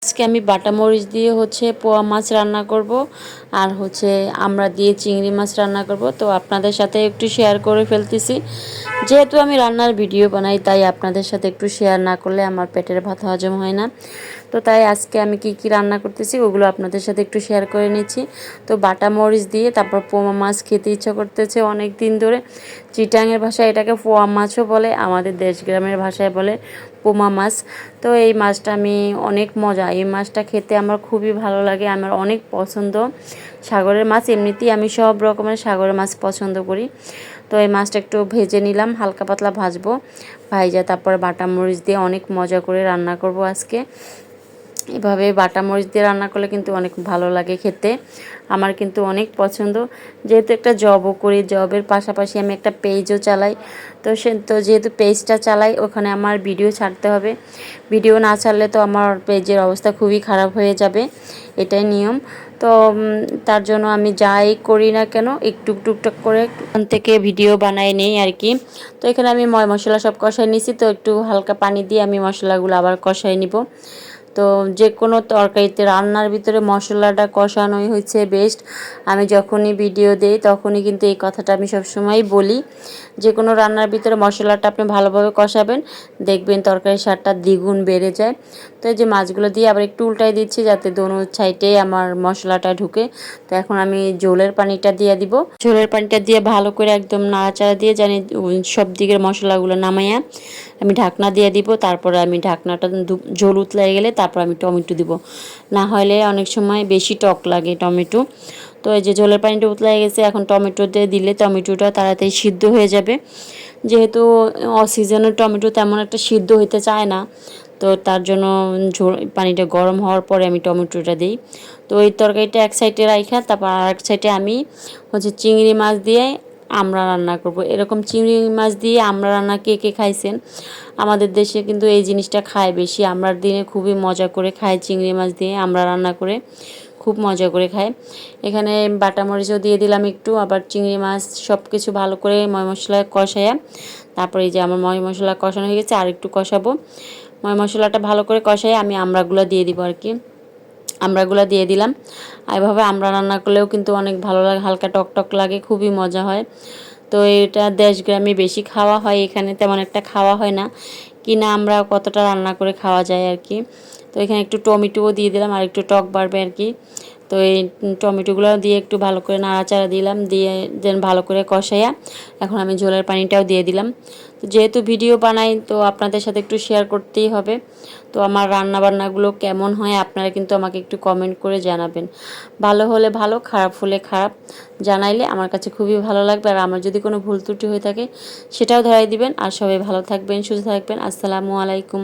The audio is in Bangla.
আজকে আমি বাটা মরিচ দিয়ে পোয়া মাছ রান্না করব আর আমরা দিয়ে চিংড়ি মাছ রান্না করব। তো আপনাদের সাথে একটু শেয়ার করে ফেলতেছি। যেহেতু আমি রান্নার ভিডিও বানাই তাই আপনাদের সাথে একটু শেয়ার না করলে আমার পেটের ভাত হজম হয় না। তো তাই আজকে আমি কি রান্না করতেছি ওগুলো আপনাদের সাথে একটু শেয়ার করে নিচ্ছি। তো বাটা মরিচ দিয়ে তারপর পোয়া মাছ খেতে ইচ্ছা করতেছে অনেক দিন ধরে। চিটাঙের ভাষায় এটাকে পোয়া মাছও বলে, আমাদের দেশ গ্রামের ভাষায় বলে পোমা মাছ। তো এই মাছটা আমি অনেক মজা, এই মাছটা খেতে আমার খুবই ভালো লাগে, আমার অনেক পছন্দ সাগরের মাছ। এমনিতেই আমি সব রকমের সাগরের মাছ পছন্দ করি। তো এই মাছটা একটু ভেজে নিলাম, হালকা পাতলা ভাজবো, ভাইজা তারপরে বাটা মরিচ দিয়ে অনেক মজা করে রান্না করব আজকে। এভাবে বাটা মরিচ দিয়ে রান্না করলে কিন্তু অনেক ভালো লাগে খেতে, আমার কিন্তু অনেক পছন্দ। যেহেতু একটা জবও করি, জবের পাশাপাশি আমি একটা পেজও চালাই। তো যেহেতু পেজটা চালাই ওখানে আমার ভিডিও ছাড়তে হবে, ভিডিও না ছাড়লে তো আমার পেজের অবস্থা খুবই খারাপ হয়ে যাবে, এটাই নিয়ম। তো তার জন্য আমি যাই করি না কেন একটু টুকটাক করে ওখান থেকে ভিডিও বানাই নেই আর কি। তো এখানে আমি মশলা সব কষাই নিছি, তো একটু হালকা পানি দিয়ে আমি মশলাগুলো আবার কষাই নিব। তো যে কোনো তরকারিতে রান্নার ভিতরে মশলাটা কষানোই হচ্ছে বেস্ট। আমি যখনই ভিডিও দিই তখনই কিন্তু এই কথাটা আমি সবসময়ই বলি, যে কোনো রান্নার ভিতরে মশলাটা আপনি ভালোভাবে কষাবেন, দেখবেন তরকারির স্বাদটা দ্বিগুণ বেড়ে যায়। তো এই যে মাছগুলো দিয়ে আবার একটু উল্টাই দিচ্ছি যাতে দোনো সাইডে আমার মশলাটা ঢুকে। তো এখন আমি ঝোলের পানিটা দিয়ে দিব, ঝোলের পানিটা দিয়ে ভালো করে একদম নাড়াচাড়া দিয়ে জানি সব দিকের মশলাগুলো নামাইয়া আমি ঢাকনা দিয়ে দিব। তারপরে আমি ঢাকনাটা ঝোল উতলাই গেলে তারপর আমি টমেটো দিব, না হলে অনেক সময় বেশি টক লাগে টমেটো। তো এই যে ঝোলের পানিটা উতলাই গেছে, এখন টমেটো দিয়ে দিলে টমেটোটা তাড়াতাড়ি সিদ্ধ হয়ে যাবে। যেহেতু অসিজনের টমেটো তেমন একটা সিদ্ধ হইতে চায় না, তো তার জন্য পানিটা গরম হওয়ার পরে আমি টমেটোটা দিই। তো এই তরকারিটা এক সাইডে রাখা, তারপর আর এক সাইডে আমি চিংড়ি মাছ দিয়ে আমরা রান্না করব। এরকম চিংড়ি মাছ দিয়ে আমরা রান্না কে কে খাইছেন? আমাদের দেশে কিন্তু এই জিনিসটা খায় বেশি, আমরা দিনে খুবই মজা করে খাই চিংড়ি মাছ দিয়ে আমরা রান্না করে, খুব মজা করে খায়। এখানে বাটা মরিচও দিয়ে দিলাম একটু, আবার চিংড়ি মাছ সব কিছু ভালো করে মশলা কষায়া তারপরে এই যে আমার মশলা কষানো হয়ে গেছে, আর একটু কষাবো। মশলাটা ভালো করে কষাই আমি আমড়াগুলো দিয়ে দিব আর কি, আমড়াগুলো দিয়ে দিলাম। এভাবে আমরা রান্না করলেও কিন্তু অনেক ভালো লাগে, হালকা টক টক লাগে, খুবই মজা হয়। তো এটা দেশ গ্রামে বেশি খাওয়া হয়, এখানে তেমন একটা খাওয়া হয় না, কিনা আমরা কতটা রান্না করে খাওয়া যায় আর কি। তো এখানে একটু টমেটোও দিয়ে দিলাম আর একটু টক বাড়বে আর কি। তো এই টমেটোগুলো দিয়ে একটু ভালো করে নাড়াচাড়া দিলাম, দিয়ে দেন ভালো করে কষাইয়া এখন আমি ঝোলের পানিটাও দিয়ে দিলাম। তো যেহেতু ভিডিও বানাই তো আপনাদের সাথে একটু শেয়ার করতেই হবে। তো আমার রান্নাবান্নাগুলো কেমন হয় আপনারা কিন্তু আমাকে একটু কমেন্ট করে জানাবেন, ভালো হলে ভালো, খারাপ হলে খারাপ জানাইলে আমার কাছে খুবই ভালো লাগবে। আর আমার যদি কোনো ভুল ত্রুটি হয়ে থাকে সেটাও ধরাই দিবেন। আর সবাই ভালো থাকবেন, সুস্থ থাকবেন। আসসালামু আলাইকুম।